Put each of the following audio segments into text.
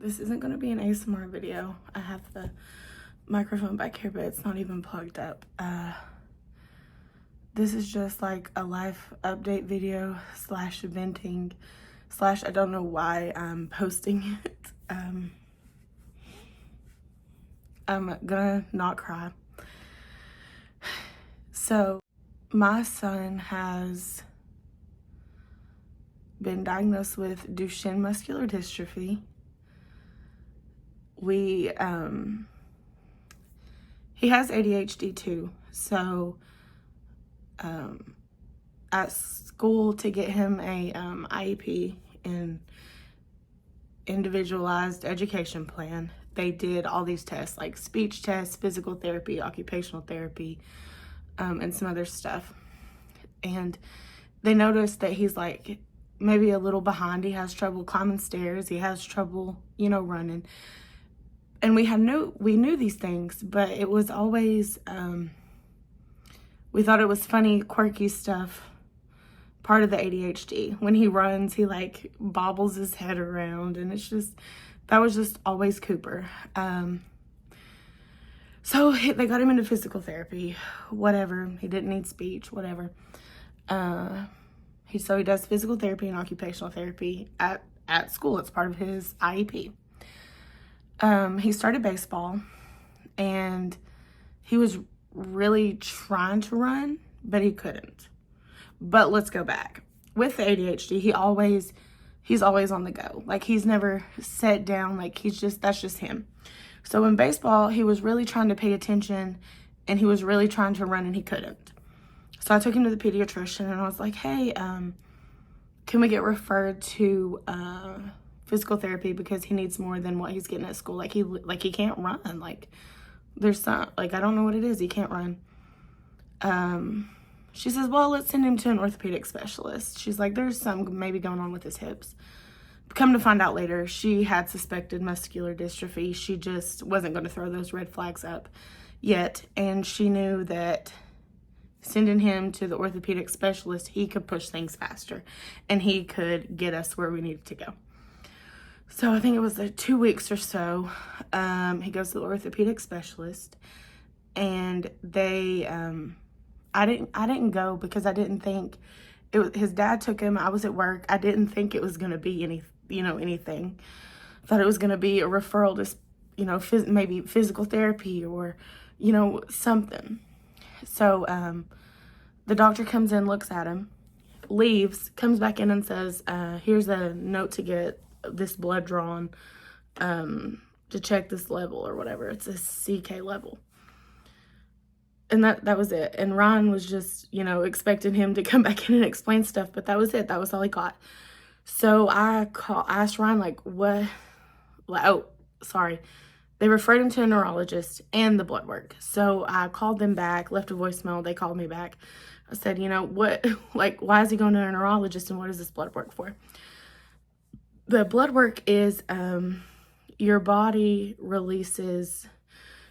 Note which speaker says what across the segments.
Speaker 1: This isn't going to be an ASMR video. I have the microphone back here, but it's not even plugged up. This is just like a life update video slash venting slash I don't know why I'm posting it. I'm gonna not cry. So my son has been diagnosed with Duchenne muscular dystrophy. He has ADHD too, so at school, to get him a IEP, and individualized education plan, they did all these tests like speech tests, physical therapy, occupational therapy, and some other stuff. And they noticed that he's like maybe a little behind. He has trouble climbing stairs. He has trouble, running. And we knew these things, but it was always, we thought it was funny, quirky stuff, part of the ADHD. When he runs, he like bobbles his head around, and that was just always Cooper. So they got him into physical therapy, whatever. He didn't need speech, whatever. He does physical therapy and occupational therapy at school. It's part of his IEP. He started baseball, and he was really trying to run, but he couldn't. But let's go back. With the ADHD, he's always on the go. Like, he's never sat down. Like, that's just him. So in baseball, he was really trying to pay attention, and he was really trying to run, and he couldn't. So I took him to the pediatrician, and I was like, hey, can we get referred to physical therapy, because he needs more than what he's getting at school. Like he can't run. Like, there's some, like, I don't know what it is. He can't run. She says, well, let's send him to an orthopedic specialist. She's like, there's something maybe going on with his hips. Come to find out later, she had suspected muscular dystrophy. She just wasn't going to throw those red flags up yet. And she knew that sending him to the orthopedic specialist, he could push things faster, and he could get us where we needed to go. So I think it was 2 weeks or so, he goes to the orthopedic specialist, and I didn't go because I didn't think his dad took him. I was at work. I didn't think it was going to be anything. I thought it was going to be a referral to, maybe physical therapy or, something. So, the doctor comes in, looks at him, leaves, comes back in and says, here's a note to get this blood drawn to check this level or whatever. It's a CK level. And that was it. And Ryan was just, expecting him to come back in and explain stuff, but that was it. That was all he got. So I asked Ryan, like, what? Oh, sorry. They referred him to a neurologist and the blood work. So I called them back, left a voicemail. They called me back. I said, what, like, why is he going to a neurologist, and what is this blood work for? The blood work is your body releases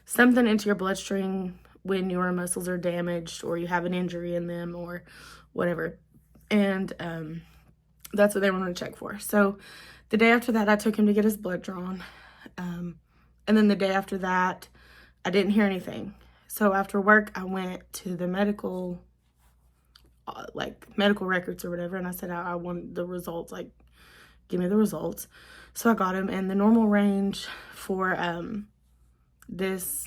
Speaker 1: something into your bloodstream when your muscles are damaged or you have an injury in them or whatever. And that's what they wanted to check for. So the day after that, I took him to get his blood drawn. And then the day after that, I didn't hear anything. So after work, I went to the medical records or whatever, and I said, I want the results, like, give me the results. So I got him, and the normal range for this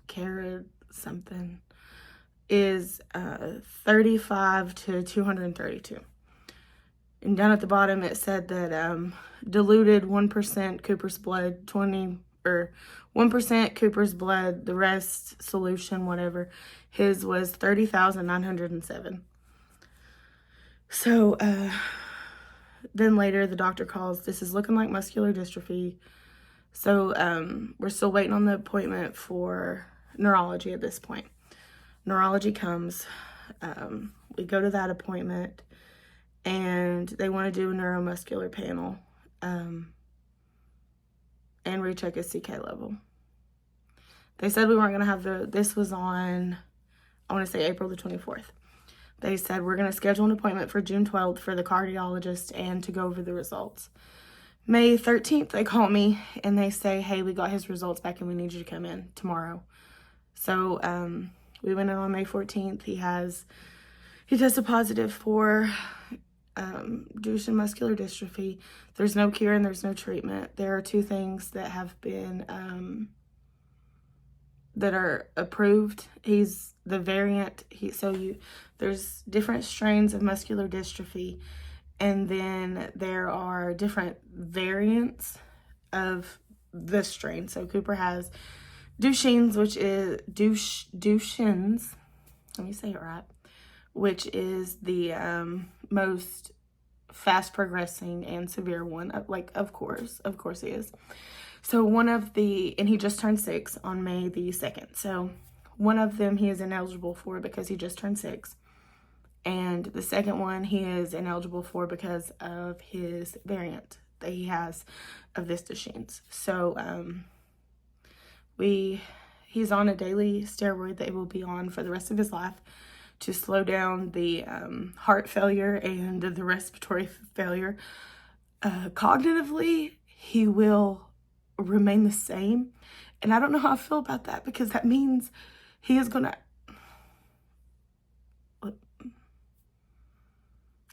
Speaker 1: carrot something is 35 to 232. And down at the bottom it said that diluted 1% Cooper's blood, 1% Cooper's blood, the rest solution, whatever. His was 30,907. So then later the doctor calls. This is looking like muscular dystrophy. So we're still waiting on the appointment for neurology at this point. Neurology comes. We go to that appointment, and they want to do a neuromuscular panel and recheck his CK level. They said we weren't going to have this was on, I want to say April the 24th. They said we're going to schedule an appointment for June 12th for the cardiologist and to go over the results. May 13th, they call me and they say, hey, we got his results back and we need you to come in tomorrow. So we went in on May 14th. He tested positive for Duchenne muscular dystrophy. There's no cure and there's no treatment. There are two things that have been that are approved. He's the variant. There's different strains of muscular dystrophy, and then there are different variants of this strain. So Cooper has Duchenne's, which is Duchenne's. Let me say it right. Which is the most fast progressing and severe one. Of course he is. So and he just turned 6 on May the 2nd. So one of them he is ineligible for because he just turned 6. And the second one he is ineligible for because of his variant that he has of this Duchenne's. So he's on a daily steroid that he will be on for the rest of his life to slow down the heart failure and the respiratory failure. Cognitively, he will remain the same. And I don't know how I feel about that, because that means he is going to...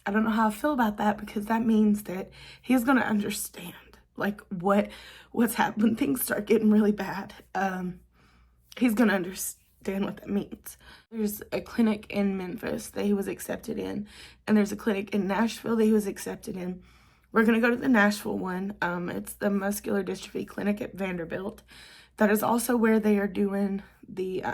Speaker 1: I don't know how I feel about that, because that means that he's going to understand, like, what's happened when things start getting really bad. He's going to understand what that means. There's a clinic in Memphis that he was accepted in, and there's a clinic in Nashville that he was accepted in. We're going to go to the Nashville one. It's the muscular dystrophy clinic at Vanderbilt. That is also where they are doing the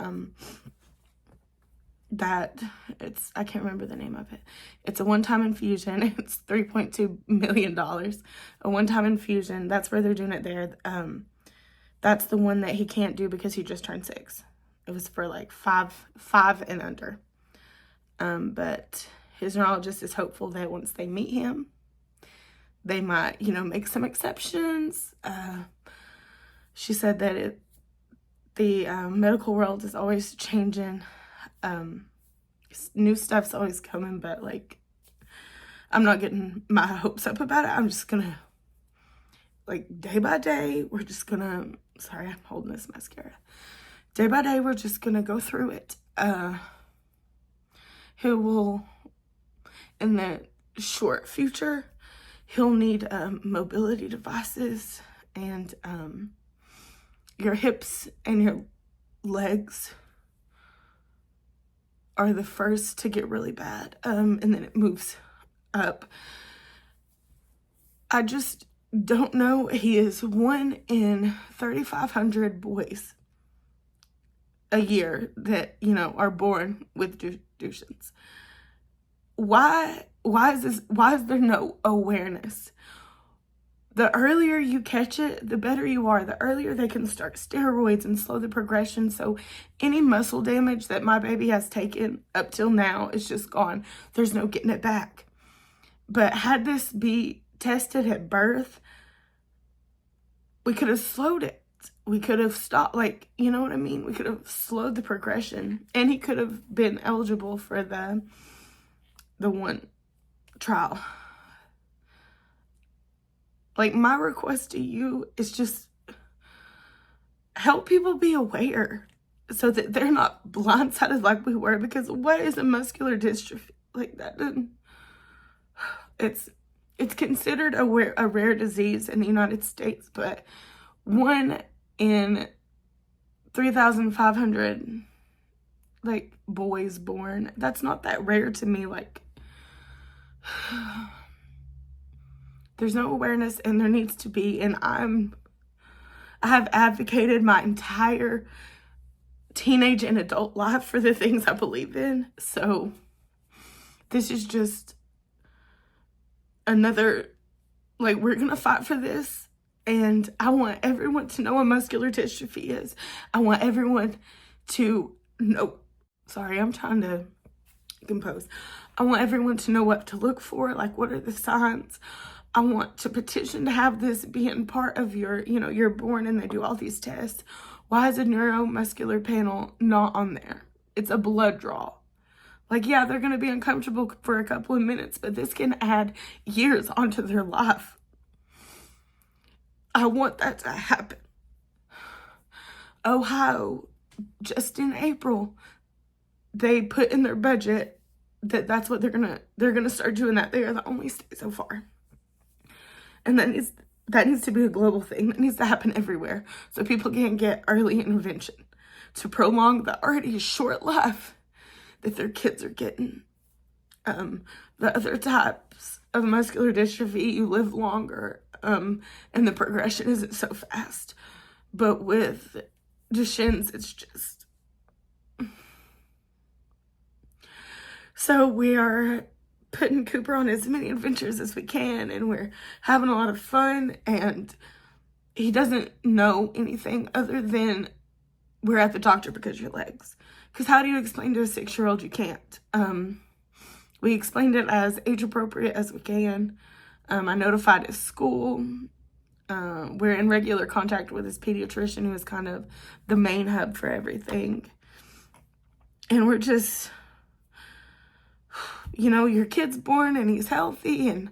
Speaker 1: I can't remember the name of it. It's a one-time infusion. It's $3.2 million. A one-time infusion. That's where they're doing it there. That's the one that he can't do because he just turned 6. It was for like five and under. But his neurologist is hopeful that once they meet him, they might, make some exceptions. She said that the medical world is always changing. New stuff's always coming, but like, I'm not getting my hopes up about it. I'm just gonna, day by day, we're just gonna, sorry, I'm holding this mascara. Day by day, we're just gonna go through it. He will, in the short future, he'll need mobility devices, and your hips and your legs are the first to get really bad, and then it moves up. I just don't know. He is 1 in 3,500 boys a year that, are born with Duchenne's. Why is there no awareness? The earlier you catch it, the better you are. The earlier they can start steroids and slow the progression. So any muscle damage that my baby has taken up till now is just gone. There's no getting it back. But had this be tested at birth, we could have slowed it. We could have stopped, you know what I mean? We could have slowed the progression, and he could have been eligible for the one trial. My request to you is just help people be aware so that they're not blindsided like we were, because what is a muscular dystrophy? It's considered a rare disease in the United States, but 1 in 3,500 boys born, that's not that rare to me. There's no awareness, and there needs to be, and I have advocated my entire teenage and adult life for the things I believe in. So this is just another, we're gonna fight for this, and I want everyone to know what muscular dystrophy is. I want everyone to know, sorry, I'm trying to compose. I want everyone to know what to look for, what are the signs. I want to petition to have this being part of you're born and they do all these tests. Why is a neuromuscular panel not on there? It's a blood draw. Yeah, they're going to be uncomfortable for a couple of minutes, but this can add years onto their life. I want that to happen. Ohio, just in April, they put in their budget that that's what they're gonna start doing that. They are the only state so far. And that needs to be a global thing. That needs to happen everywhere so people can get early intervention to prolong the already short life that their kids are getting. The other types of muscular dystrophy, you live longer, and the progression isn't so fast. But with Duchenne's, it's just... So we are putting Cooper on as many adventures as we can, and we're having a lot of fun, and he doesn't know anything other than we're at the doctor because of your legs. Because how do you explain to a 6-year-old you can't? We explained it as age appropriate as we can. I notified his school. We're in regular contact with his pediatrician, who is kind of the main hub for everything. And we're just, you know, your kid's born and he's healthy, and,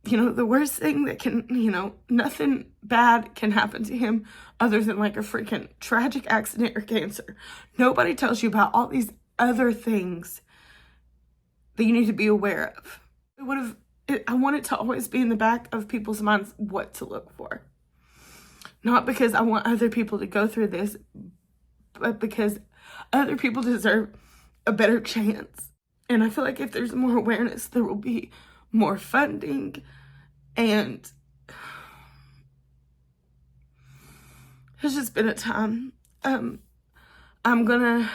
Speaker 1: you know, the worst thing that can, you know, nothing bad can happen to him other than like a freaking tragic accident or cancer. Nobody tells you about all these other things that you need to be aware of. I want it to always be in the back of people's minds what to look for. Not because I want other people to go through this, but because other people deserve a better chance. And I feel like if there's more awareness, there will be more funding. And it's just been a time. I'm gonna,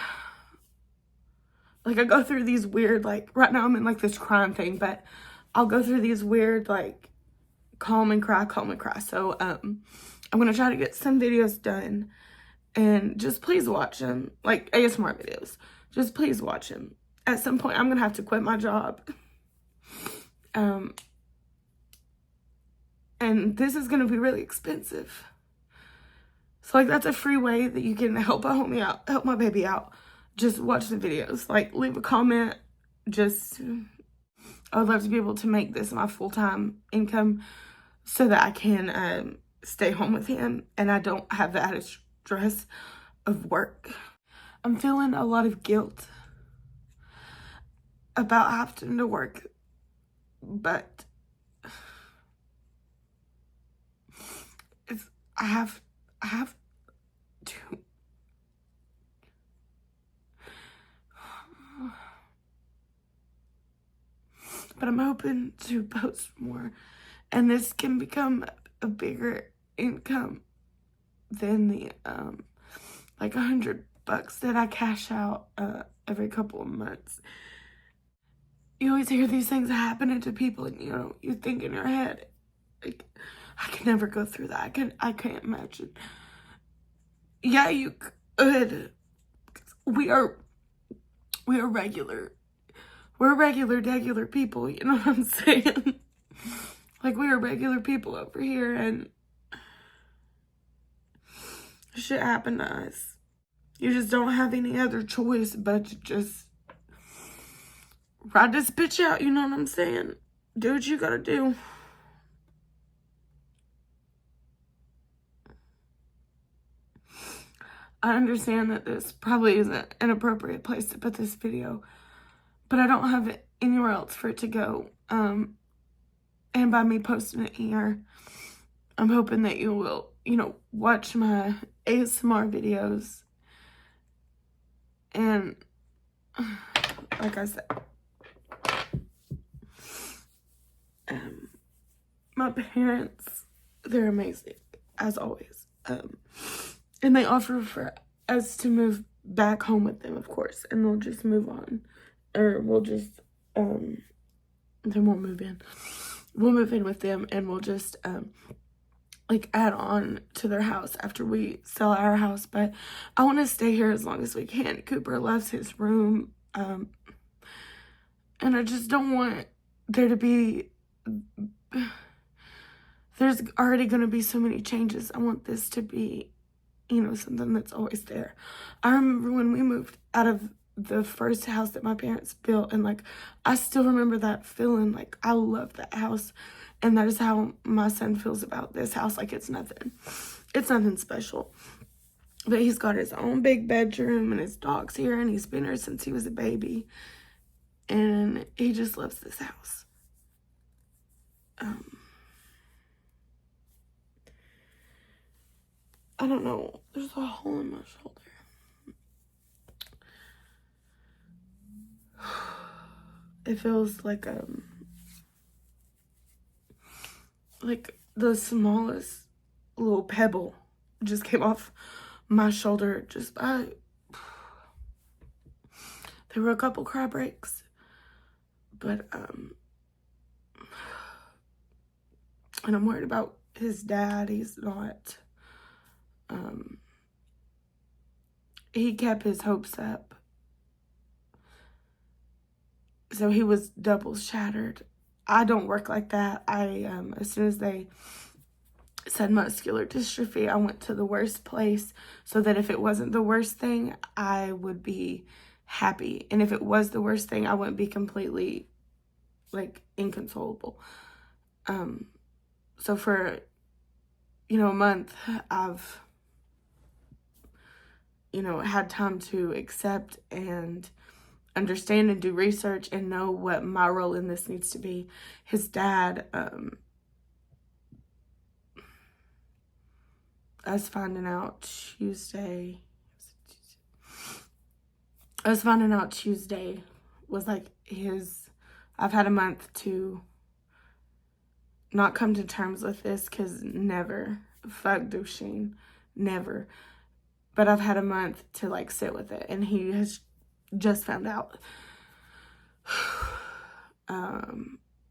Speaker 1: like, I go through these weird, like, right now I'm in, like, this crying thing, but I'll go through these weird, like, calm and cry. So, I'm gonna try to get some videos done, and just please watch them, like, ASMR videos. Just please watch them. At some point, I'm gonna have to quit my job. And this is gonna be really expensive. So, like, that's a free way that you can help a homie out, help my baby out. Just watch the videos. Like, leave a comment. Just, I would love to be able to make this my full-time income so that I can stay home with him and I don't have the added stress of work. I'm feeling a lot of guilt about having to work, but I have to. But I'm hoping to post more, and this can become a bigger income than the like $100 that I cash out every couple of months. You always hear these things happening to people, and you know, you think in your head, like, I can never go through that. I can't imagine. Yeah, you could. We are regular. We're regular people, you know what I'm saying? Like, we are regular people over here, and shit happened to us. You just don't have any other choice but to just ride this bitch out, you know what I'm saying? Do what you gotta do. I understand that this probably isn't an appropriate place to put this video, but I don't have anywhere else for it to go. And by me posting it here, I'm hoping that you will, you know, watch my ASMR videos. And like I said, my parents, they're amazing, as always. And they offer for us to move back home with them, of course, and they'll just move on. Or we'll just, then we'll move in. We'll move in with them, and we'll just, like, add on to their house after we sell our house. But I want to stay here as long as we can. Cooper loves his room. And I just don't want there to be, there's already going to be so many changes. I want this to be, you know, something that's always there. I remember when we moved out of the first house that my parents built, and like, I still remember that feeling. Like, I love that house, And that is how my son feels about this house. Like, it's nothing special. But he's got his own big bedroom, and his dog's here, and he's been here since he was a baby. And he just loves this house. I don't know. There's a hole in my shoulder. It feels like the smallest little pebble just came off my shoulder. There were a couple cry breaks, but and I'm worried about his dad. He's not, he kept his hopes up. So he was double shattered. I don't work like that. As soon as they said muscular dystrophy, I went to the worst place so that if it wasn't the worst thing, I would be happy. And if it was the worst thing, I wouldn't be completely, like, inconsolable. So for, a month, I've, had time to accept and understand and do research and know what my role in this needs to be. His dad, I was finding out Tuesday was like I've had a month to not come to terms with this, because never, fuck Dusheen, never. But I've had a month to, like, sit with it, and he has just found out.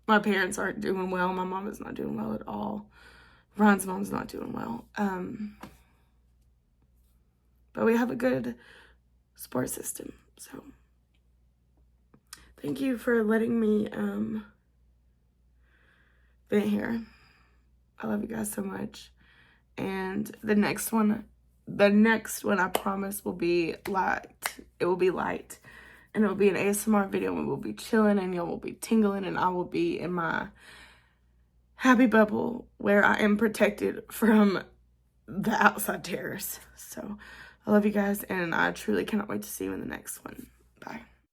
Speaker 1: My parents aren't doing well. My mom is not doing well at all. Ron's mom's not doing well. But we have a good support system. So thank you for letting me vent here. I love you guys so much. And the next one I promise will be light. It will be light. And it will be an ASMR video, and we'll be chilling, and y'all will be tingling, and I will be in my happy bubble where I am protected from the outside terrors. So I love you guys, and I truly cannot wait to see you in the next one. Bye.